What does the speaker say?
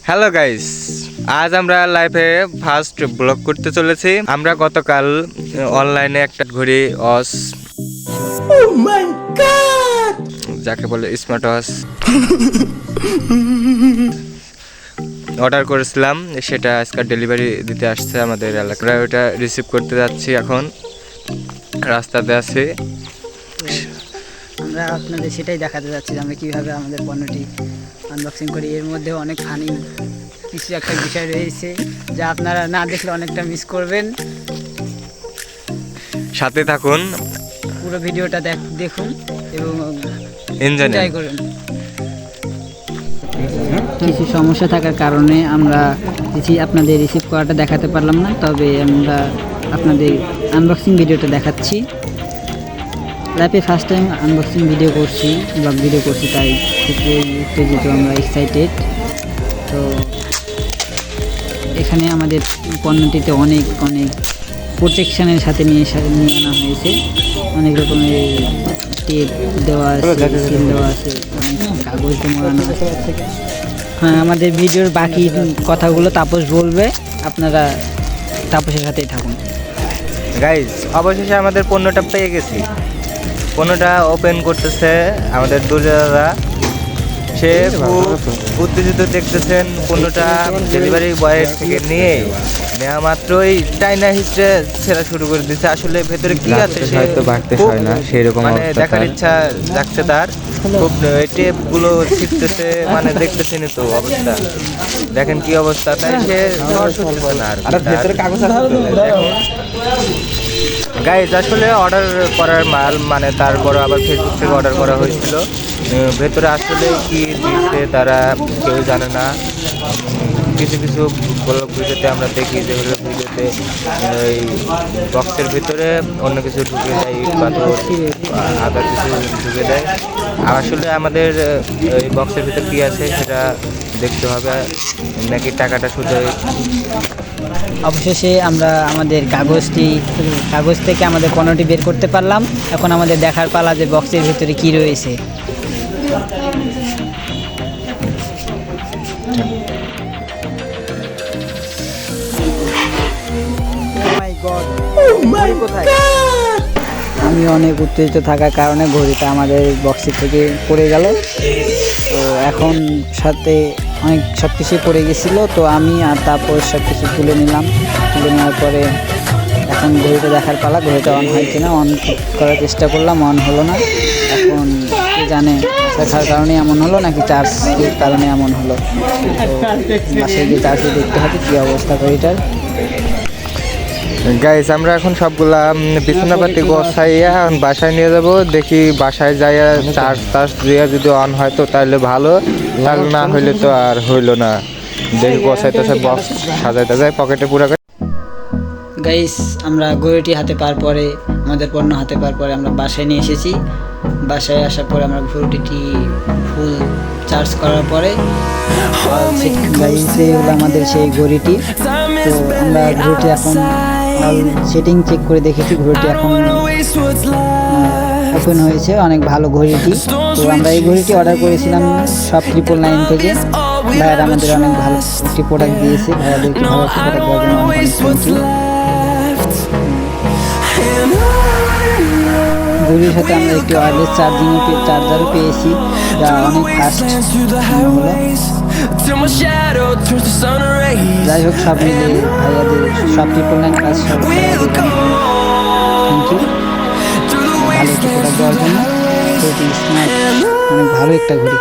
Hello guys, আজ আমরা লাইভে ফার্স্ট ব্লগ করতে চলেছি। আমরা গতকাল অনলাইনে একটা ঘড়ি যাকে বলে স্মার্ট ওয়াচ অর্ডার করেছিলাম, সেটা আজকাল ডেলিভারি দিতে আসছে আমাদের এলাকায়। ওটা রিসিভ করতে যাচ্ছি, এখন রাস্তাতে আছি। আমরা আপনাদের সেটাই দেখাতে যাচ্ছি যে আমরা কীভাবে আমাদের পণ্যটি আনবক্সিং করি। এর মধ্যে অনেক ফানি কিছু একটা বিষয় রয়েছে যা আপনারা না দেখলে অনেকটা মিস করবেন। সাথে থাকুন, পুরো ভিডিওটা দেখুন এবং এনজয় করুন। কিছু সমস্যা থাকার কারণে আমরা আপনাদের রিসিভ করাটা দেখাতে পারলাম না, তবে আমরা আপনাদের আনবক্সিং ভিডিওটা দেখাচ্ছি। লাইফে ফার্স্ট টাইম আনবক্সিং ভিডিও করছি, ব্লগ ভিডিও করছি, তাই খুবই উত্তেজিত, আমরা এক্সাইটেড। তো এখানে আমাদের পণ্যটিতে অনেক প্রোটেকশানের সাথে নিয়ে আনা হয়েছে। অনেক রকমের টেপ দেওয়া আছে, সিল দেওয়া আছে, অনেক কাগজ মোড়ানো আছে। হ্যাঁ, আমাদের ভিডিওর বাকি কথাগুলো তাপস বলবে, আপনারা তাপসের সাথেই থাকুন। গাইজ, অবশেষে আমাদের পণ্যটা পেয়ে গেছি। পণ্যটা ওপেন করতেছে আমাদের দুর্যোধা। সে খুব উত্তেজিত, দেখতেছেন। পণ্যটা ডেলিভারি বয়ের থেকে নেওয়া মাত্রই টাইনা হিস্ট্রে ছেড়া শুরু করে দিচ্ছে। আসলে ভেতরে কি আছে মানে দেখার ইচ্ছা যাচ্ছে তার। খুব টেপগুলো ছিটতেছে, মানে দেখতেছেন তো অবস্থা, দেখেন কি অবস্থা। তাই সে গাইজ, আসলে অর্ডার করার মাল, মানে তারপর আবার ফেসবুক থেকে অর্ডার করা হয়েছিল। ভেতরে আসলে কি দিচ্ছে তারা কেউ জানে না। কিছু ভিডিওতে আমরা দেখি যে ভিডিওতে এই বক্সের ভিতরে অন্য কিছু ঢুকে দেয়, ইট পাথর আদার কিছু ঢুকে দেয়। আসলে আমাদের এই বক্সের ভিতরে কী আছে সেটা দেখতে হবে, নাকি টাকাটা শুধু। অবশেষে আমরা আমাদের কাগজ থেকে আমাদের পণ্যটি বের করতে পারলাম। এখন আমাদের দেখার পালা যে বক্সের ভিতরে কি রয়েছে। আমি অনেক উত্তেজিত থাকার কারণে ঘড়িটা আমাদের বক্সের থেকে পড়ে গেল। তো এখন সাথে অনেক সব কিছুই পড়ে গেছিলো, তো আমি আর তারপর সব কিছু তুলে নেওয়ার পরে এখন ঘড়িটা দেখার পালা। ঘড়িটা অন হয় কিনা, অন করার চেষ্টা করলাম, অন হলো না। এখন কে জানে দেখার কারণে এমন হলো নাকি চার্জের কারণে এমন হলো। তো বাসায় গিয়ে চার্জে দেখতে হবে কী অবস্থা ঘড়িটার। গাইস, আমরা এখন সবগুলা বিছানাপাতি গোছাইয়া বাসায় নিয়ে যাব। দেখি বাসায় যাইয়া চার্জ দিয়ে যদি অন হয় তো তাহলে ভালো, তাহলে না হইলে তো আর হইলো না। দেখি গোছাইতেছে, বক্স সাজাইতে যায়, পকেটে পুরো। গাইস, আমরা ঘড়িটি হাতে পাওয়ার পরে, আমাদের পণ্য হাতে পাওয়ার পরে আমরা বাসায় নিয়ে এসেছি। বাসায় আসার পরে আমরা ঘড়িটি ফুল চার্জ করার পরে আমাদের সেই ঘড়িটি। তো আমরা ঘড়িটি এখন সেটিং চেক করে দেখেছি, ঘড়িটি এখন ওপেন হয়েছে, অনেক ভালো ঘড়িটি। তো আমরা এই ঘড়িটি অর্ডার করেছিলাম সব 999 থেকে। ভাইয়ারা আমাদের অনেক ভালো একটি প্রোডাক্ট দিয়েছে, ভাইয়াদেরকে ভালো একটি প্রোডাক্ট দেওয়ার জন্য অনেক থ্যাংক ইউ। ঘড়ির সাথে আমরা একটি ওয়্যারলেস চার্জারও পেয়েছি, যা অনেক ফাস্ট হলো। যাই হোক, সব মিলে ভাইয়াদের সব 999 কাজ সব ভাইয়াদের থ্যাংক ইউ ভালো একটি প্রোডাক্ট দেওয়ার জন্য। ঘড়িটি স্মার্ট, অনেক ভালো একটা ঘড়ি।